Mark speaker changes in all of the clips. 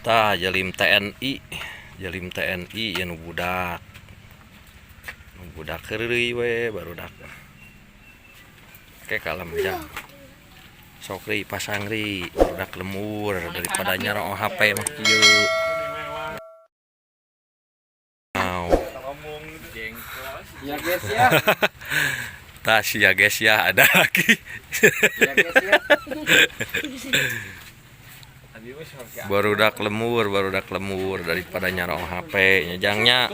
Speaker 1: Tah jalim TNI ya nu budak keureuy we barudak. Oke kalem jang. Sok ri pasang ri barudak lemur daripada nyarong HP mah kieu.
Speaker 2: Ya guys ya.
Speaker 1: Tas ya guys ya ada lagi.
Speaker 2: Ya guys ya.
Speaker 1: Barudak lemur daripada nyarong HP nyejangnya.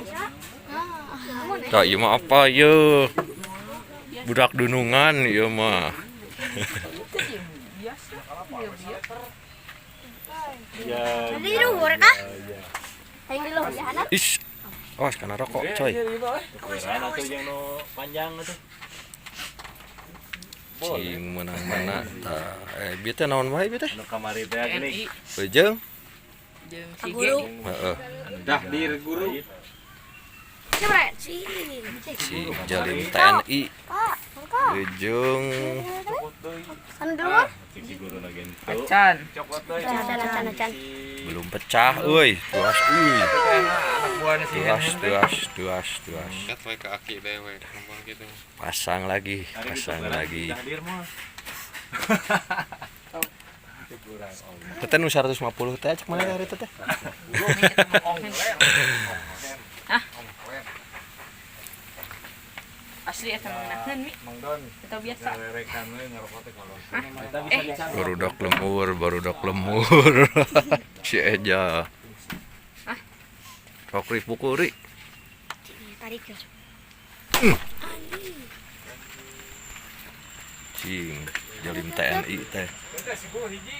Speaker 1: Tah ieu mah apa ieu? Budak dunungan ieu mah.
Speaker 3: Tadi luhur kah? Yang di luhur ya anak.
Speaker 1: Is. Awas kana rokok coy.
Speaker 4: Ukuran atau yang no panjang atuh.
Speaker 1: Cing menang mana tah bieu teh naon wae bieu teh?
Speaker 4: Nu kamari teh gini.
Speaker 1: Beujeng.
Speaker 3: Guru.
Speaker 1: Heeh.
Speaker 2: Dah dir guru.
Speaker 3: Coba sih.
Speaker 1: Si jalim TNI.
Speaker 3: Pak, engkau.
Speaker 1: Beujeng.
Speaker 3: Kan dulu.
Speaker 4: Si guru na gento.
Speaker 2: Acan.
Speaker 3: Acan.
Speaker 1: Belum pecah euy. Tuas euy.
Speaker 2: Anak buahnya si
Speaker 1: Tuas.
Speaker 5: Lihat we ke aki deh we numpang gitu.
Speaker 1: Pasang lagi.
Speaker 4: Dah dir mah.
Speaker 1: Teh nu 150 teh cek mana hari teh?
Speaker 6: Asli eta mengenakeun mi.
Speaker 4: Mang Don.
Speaker 6: Eta biasa.
Speaker 4: Rerekan we ngarokok teh kalau. Kita bisa
Speaker 1: Barudak lemur. Si Eja. Sok ri pukul ri.
Speaker 3: Tarik ya.
Speaker 1: Cing jalim TNI teh.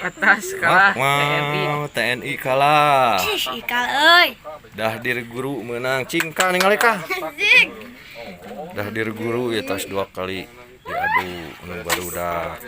Speaker 2: atas kalah TNI.
Speaker 1: TNI kalah.
Speaker 3: Ikal euy.
Speaker 1: Dah dir guru menang. Cing ka ningali ka. Dah dir guru ya tas 2 kali diadu nu barudak.